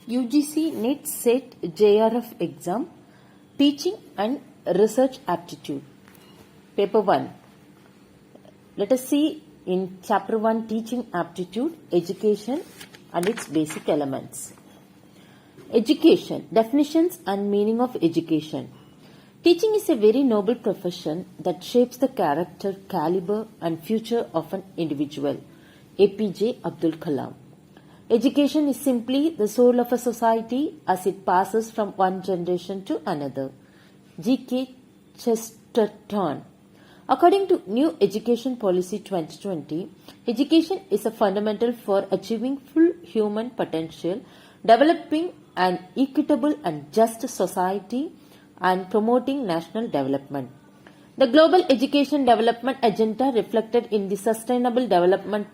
UGC NET SET JRF exam, Teaching and Research Aptitude. Paper 1. Let us see in Chapter 1 Teaching Aptitude, Education and its basic elements. Education, definitions and meaning of education. Teaching is a very noble profession that shapes the character, caliber and future of an individual. APJ Abdul Kalam. Education is simply the soul of a society as it passes from one generation to another. G.K. Chesterton. According to New Education Policy 2020, education is a fundamental for achieving full human potential, developing an equitable and just society, and promoting national development. The Global Education Development Agenda reflected in the Sustainable Development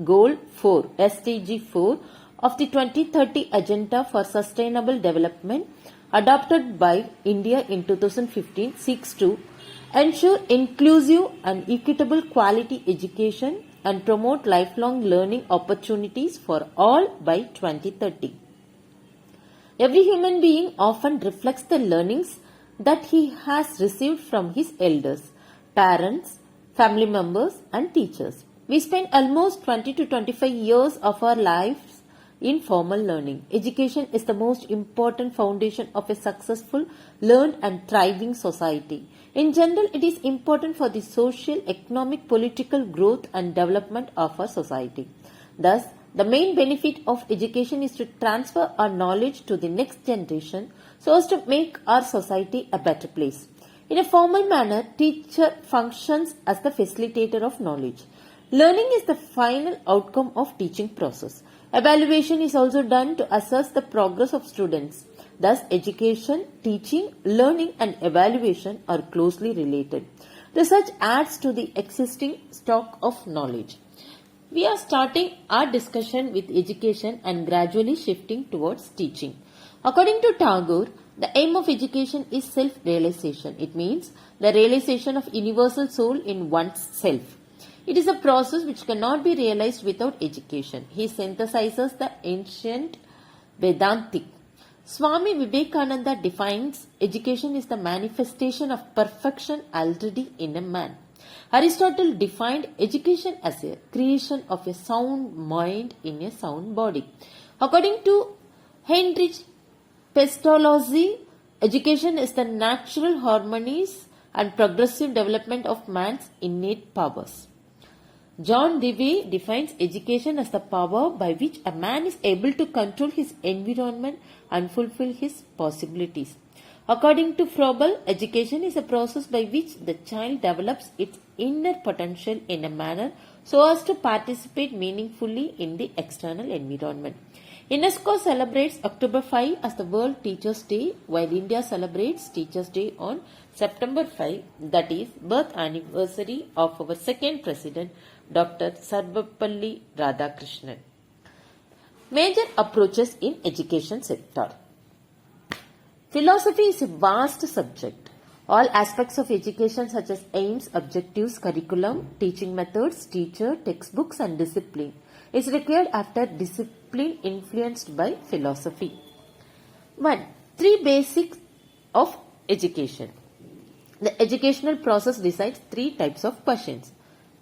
Goal 4 (SDG 4) of the 2030 Agenda for Sustainable Development adopted by India in 2015 seeks to ensure inclusive and equitable quality education and promote lifelong learning opportunities for all by 2030. Every human being often reflects the learnings that he has received from his elders, parents, family members and teachers. We spend almost 20 to 25 years of our lives in formal learning. Education is the most important foundation of a successful, learned and thriving society. In general, it is important for the social, economic, political growth and development of our society. Thus, the main benefit of education is to transfer our knowledge to the next generation so as to make our society a better place. In a formal manner, teacher functions as the facilitator of knowledge. Learning is the final outcome of teaching process. Evaluation is also done to assess the progress of students. Thus, education, teaching, learning and evaluation are closely related. Research adds to the existing stock of knowledge. We are starting our discussion with education and gradually shifting towards teaching. According to Tagore, the aim of education is self-realization. It means the realization of universal soul in one's self. It is a process which cannot be realized without education. He synthesizes the ancient Vedantic. Swami Vivekananda defines education is the manifestation of perfection already in a man. Aristotle defined education as a creation of a sound mind in a sound body. According to Heinrich Pestalozzi, education is the natural harmonies and progressive development of man's innate powers. John Dewey defines education as the power by which a man is able to control his environment and fulfill his possibilities. According to Froebel, education is a process by which the child develops its inner potential in a manner so as to participate meaningfully in the external environment. UNESCO celebrates October 5 as the World Teachers' Day, while India celebrates Teachers' Day on September 5, that is, birth anniversary of our second President, Dr. Sarvapalli Radhakrishnan. Major approaches in education sector. Philosophy is a vast subject. All aspects of education such as aims, objectives, curriculum, teaching methods, teacher, textbooks and discipline is required after discipline influenced by philosophy. 1. Three basics of education. The educational process decides three types of questions.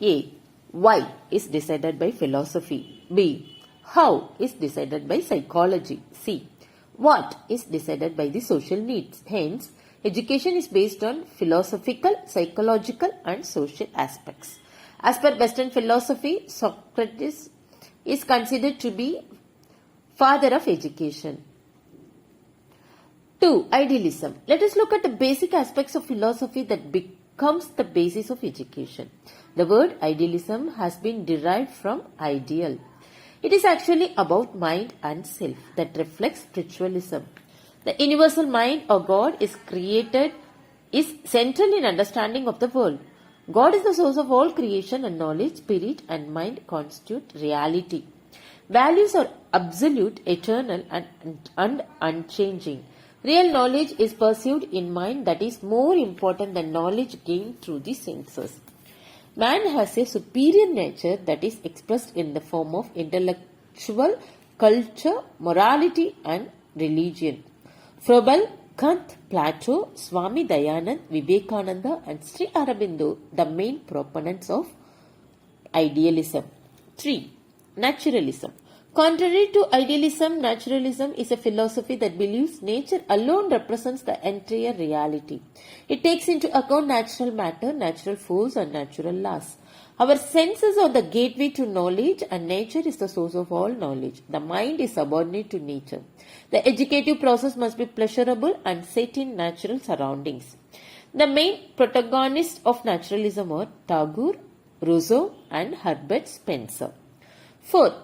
A. Why is decided by philosophy. B. How is decided by psychology. C. What is decided by the social needs. Hence, education is based on philosophical, psychological and social aspects. As per Western philosophy, Socrates is considered to be father of education. 2. Idealism. Let us look at the basic aspects of philosophy that becomes the basis of education. The word idealism has been derived from ideal. It is actually about mind and self that reflects spiritualism. The universal mind or God is central in understanding of the world. God is the source of all creation and knowledge, spirit and mind constitute reality. Values are absolute, eternal and unchanging. Real knowledge is perceived in mind that is more important than knowledge gained through the senses. Man has a superior nature that is expressed in the form of intellectual culture, morality and religion. Froebel, Kant, Plato, Swami Dayanand, Vivekananda and Sri Aurobindo, the main proponents of idealism. 3. Naturalism. Contrary to idealism, naturalism is a philosophy that believes nature alone represents the entire reality. It takes into account natural matter, natural force and natural laws. Our senses are the gateway to knowledge and nature is the source of all knowledge. The mind is subordinate to nature. The educative process must be pleasurable and set in natural surroundings. The main protagonists of naturalism are Tagore, Rousseau and Herbert Spencer. 4.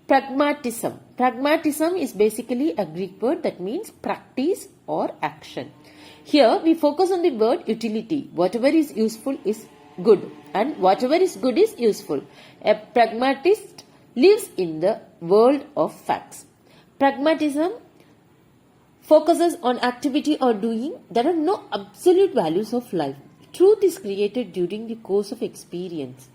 Pragmatism. Pragmatism is basically a Greek word that means practice or action. Here we focus on the word utility. Whatever is useful is good and whatever is good is useful. A pragmatist lives in the world of facts. Pragmatism focuses on activity or doing. There are no absolute values of life. Truth is created during the course of experience.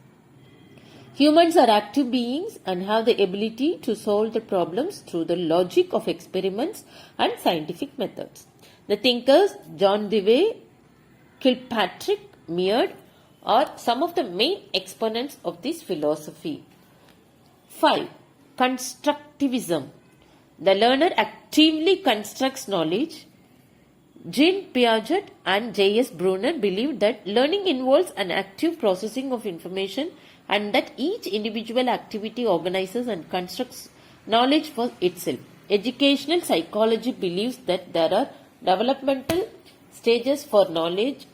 Humans are active beings and have the ability to solve the problems through the logic of experiments and scientific methods. The thinkers John Dewey, Kilpatrick, Mead are some of the main exponents of this philosophy. 5. Constructivism. The learner actively constructs knowledge. Jean Piaget and J.S. Brunner believed that learning involves an active processing of information and that each individual activity organizes and constructs knowledge for itself. Educational psychology believes that there are developmental stages for knowledge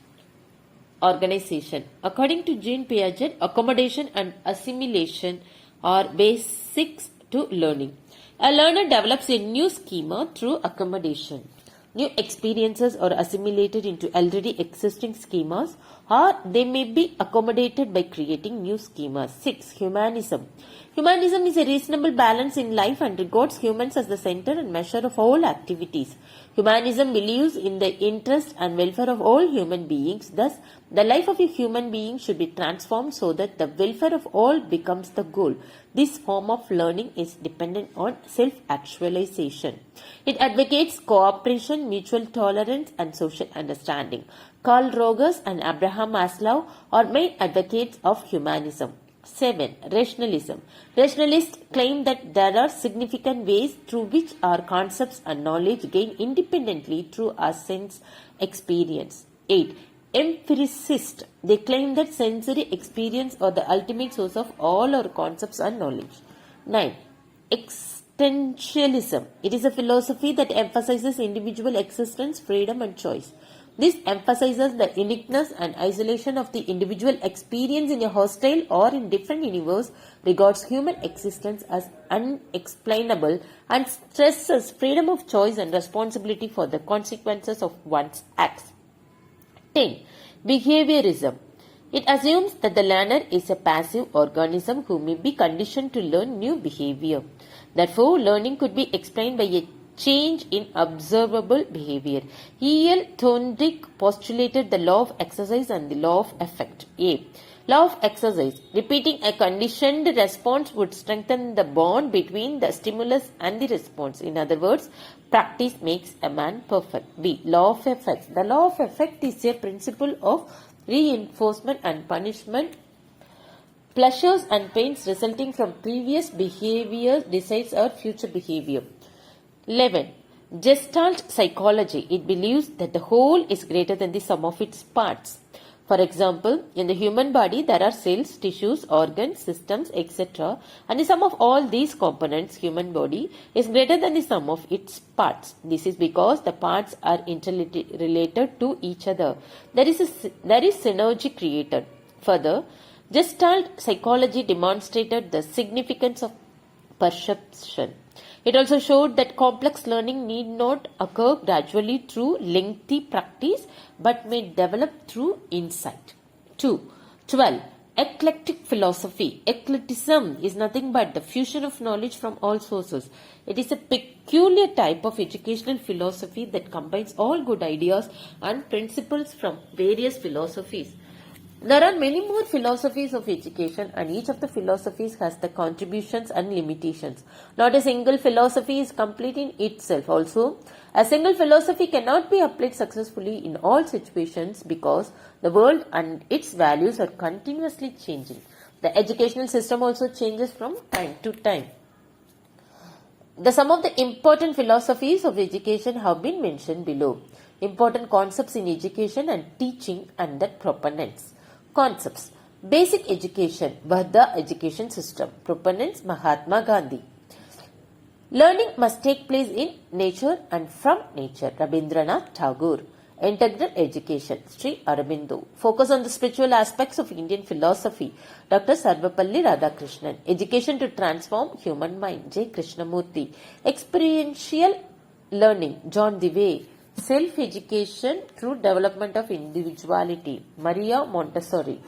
organization. According to Jean Piaget, accommodation and assimilation are basics to learning. A learner develops a new schema through accommodation. New experiences are assimilated into already existing schemas or they may be accommodated by creating new schemas. 6. Humanism. Humanism is a reasonable balance in life and regards humans as the center and measure of all activities. Humanism believes in the interest and welfare of all human beings. Thus, the life of a human being should be transformed so that the welfare of all becomes the goal. This form of learning is dependent on self-actualization. It advocates cooperation, mutual tolerance and social understanding. Carl Rogers and Abraham Maslow are main advocates of humanism. 7. Rationalism. Rationalists claim that there are significant ways through which our concepts and knowledge gain independently through our sense experience. 8. Empiricists. They claim that sensory experience are the ultimate source of all our concepts and knowledge. 9. Existentialism. It is a philosophy that emphasizes individual existence, freedom and choice. This emphasizes the uniqueness and isolation of the individual experience in a hostile or in different universe, regards human existence as unexplainable and stresses freedom of choice and responsibility for the consequences of one's acts. 10. Behaviorism. It assumes that the learner is a passive organism who may be conditioned to learn new behavior. Therefore, learning could be explained by a change in observable behavior. E.L. Thorndike postulated the law of exercise and the law of effect. A. Law of exercise. Repeating a conditioned response would strengthen the bond between the stimulus and the response. In other words, practice makes a man perfect. B. Law of effect. The law of effect is a principle of reinforcement and punishment. Pleasures and pains resulting from previous behavior decides our future behavior. 11. Gestalt psychology. It believes that the whole is greater than the sum of its parts. For example, in the human body there are cells, tissues, organs, systems, etc. And the sum of all these components, human body, is greater than the sum of its parts. This is because the parts are interrelated to each other. There is synergy created. Further, Gestalt psychology demonstrated the significance of perception. It also showed that complex learning need not occur gradually through lengthy practice but may develop through insight. 12. Eclectic philosophy. Eclecticism is nothing but the fusion of knowledge from all sources. It is a peculiar type of educational philosophy that combines all good ideas and principles from various philosophies. There are many more philosophies of education, and each of the philosophies has the contributions and limitations. Not a single philosophy is complete in itself. Also, a single philosophy cannot be applied successfully in all situations because the world and its values are continuously changing. The educational system also changes from time to time. Some of the important philosophies of education have been mentioned below. Important concepts in education and teaching and their proponents. Concepts. Basic education, Bharda education system. Proponents, Mahatma Gandhi. Learning must take place in nature and from nature, Rabindranath Tagore. Integral education, Sri Aurobindo. Focus on the spiritual aspects of Indian philosophy, Dr. Sarvapalli Radhakrishnan. Education to transform human mind, J. Krishnamurti. Experiential learning, John Dewey. Self-education through development of individuality, Maria Montessori.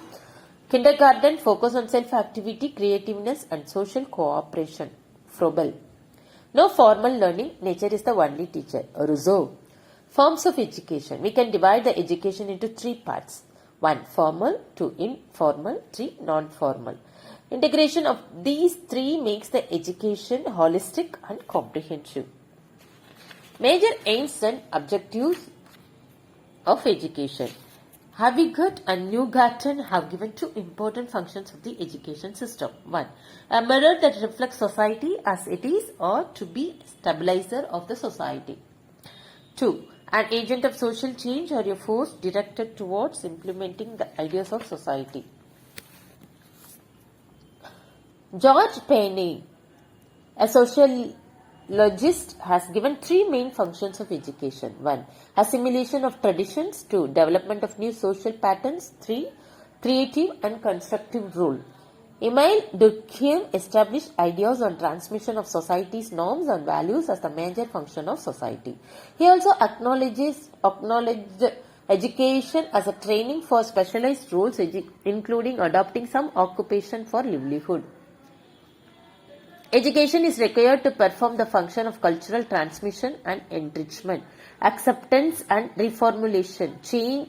Kindergarten, focus on self-activity, creativeness and social cooperation, Froebel. No formal learning, nature is the only teacher, Rousseau. Forms of education. We can divide the education into three parts. 1. Formal, 2. Informal, 3. Non-formal. Integration of these three makes the education holistic and comprehensive. Major aims and objectives of education. Havigut and Newgarden have given two important functions of the education system. 1. A mirror that reflects society as it is or to be stabilizer of the society. 2. An agent of social change or a force directed towards implementing the ideas of society. George Payne, a sociologist, has given three main functions of education. 1. Assimilation of traditions. 2. Development of new social patterns. 3. Creative and constructive role. Emile Durkheim established ideas on transmission of society's norms and values as the major function of society. He also acknowledged education as a training for specialized roles, including adopting some occupation for livelihood. Education is required to perform the function of cultural transmission and enrichment, acceptance and reformulation, change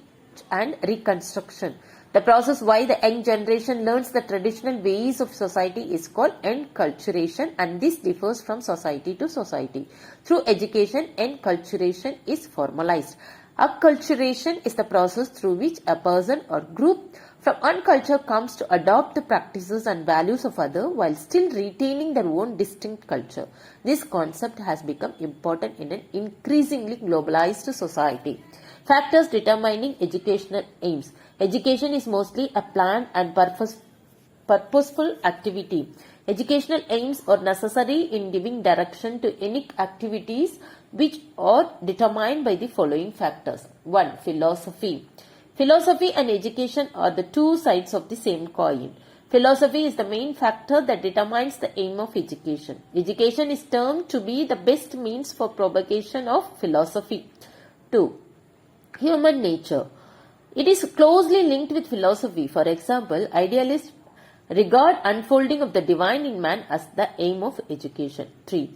and reconstruction. The process why the young generation learns the traditional ways of society is called enculturation, and this differs from society to society. Through education, enculturation is formalized. Acculturation is the process through which a person or group from one culture comes to adopt the practices and values of other while still retaining their own distinct culture. This concept has become important in an increasingly globalized society. Factors determining educational aims. Education is mostly a planned and purposeful activity. Educational aims are necessary in giving direction to any activities which are determined by the following factors. 1. Philosophy. Philosophy and education are the two sides of the same coin. Philosophy is the main factor that determines the aim of education. Education is termed to be the best means for propagation of philosophy. 2. Human nature. It is closely linked with philosophy. For example, idealists regard unfolding of the divine in man as the aim of education. 3.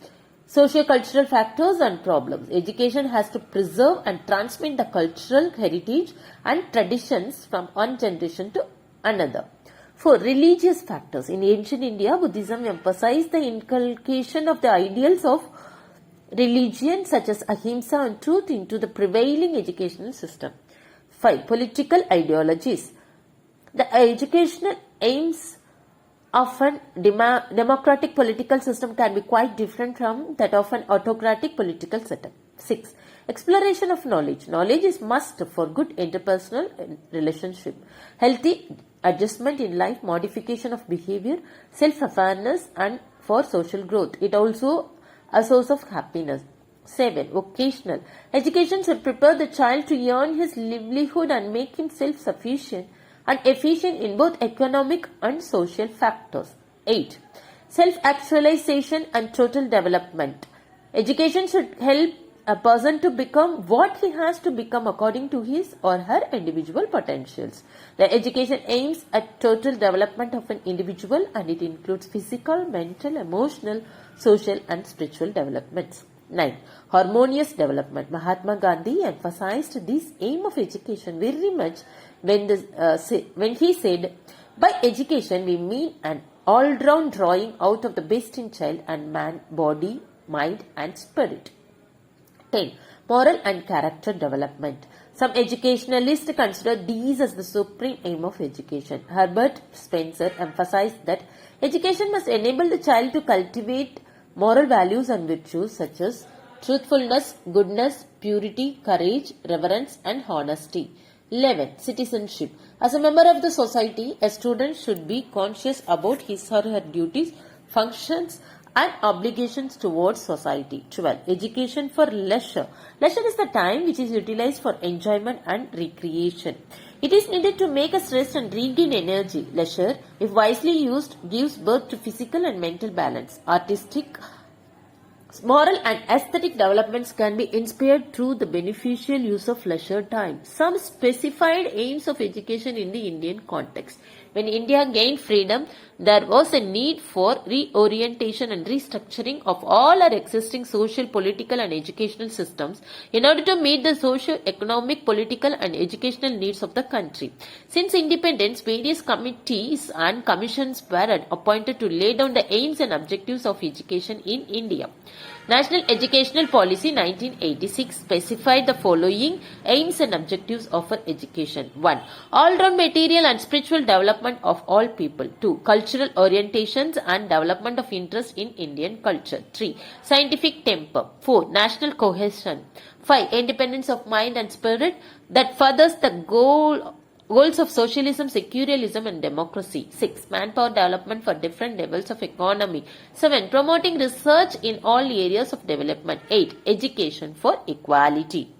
Socio-cultural factors and problems. Education has to preserve and transmit the cultural heritage and traditions from one generation to another. 4. Religious factors. In ancient India, Buddhism emphasized the inculcation of the ideals of religion such as ahimsa and truth into the prevailing educational system. 5. Political ideologies. The educational aims of an democratic political system can be quite different from that of an autocratic political setup. 6. Exploration of knowledge. Knowledge is must for good interpersonal relationship, healthy adjustment in life, modification of behavior, self-awareness and for social growth. It also a source of happiness. 7. Vocational. Education should prepare the child to earn his livelihood and make him self-sufficient and efficient in both economic and social factors. 8. Self-actualization and total development. Education should help a person to become what he has to become according to his or her individual potentials. The education aims at total development of an individual, and it includes physical, mental, emotional, social and spiritual developments. 9. Harmonious development. Mahatma Gandhi emphasized this aim of education very much when he said, "By education we mean an all-round drawing out of the best in child and man, body, mind and spirit." 10. Moral and character development. Some educationalists consider these as the supreme aim of education. Herbert Spencer emphasized that education must enable the child to cultivate moral values and virtues such as truthfulness, goodness, purity, courage, reverence and honesty. 11. Citizenship. As a member of the society, a student should be conscious about his or her duties, functions and obligations towards society. 12. Education for leisure. Leisure is the time which is utilized for enjoyment and recreation. It is needed to make us rest and regain energy. Leisure, if wisely used, gives birth to physical and mental balance. Artistic, moral and aesthetic developments can be inspired through the beneficial use of leisure time. Some specified aims of education in the Indian context. When India gained freedom, there was a need for reorientation and restructuring of all our existing social, political and educational systems in order to meet the socio-economic, political and educational needs of the country. Since independence, various committees and commissions were appointed to lay down the aims and objectives of education in India. National Educational Policy 1986 specified the following aims and objectives of our education. 1. All-round material and spiritual development of all people. 2. Cultural orientations and development of interest in Indian culture. 3. Scientific temper. 4. National cohesion. 5. Independence of mind and spirit that furthers the goals of socialism, secularism and democracy. 6. Manpower development for different levels of economy. 7. Promoting research in all areas of development. 8. Education for equality.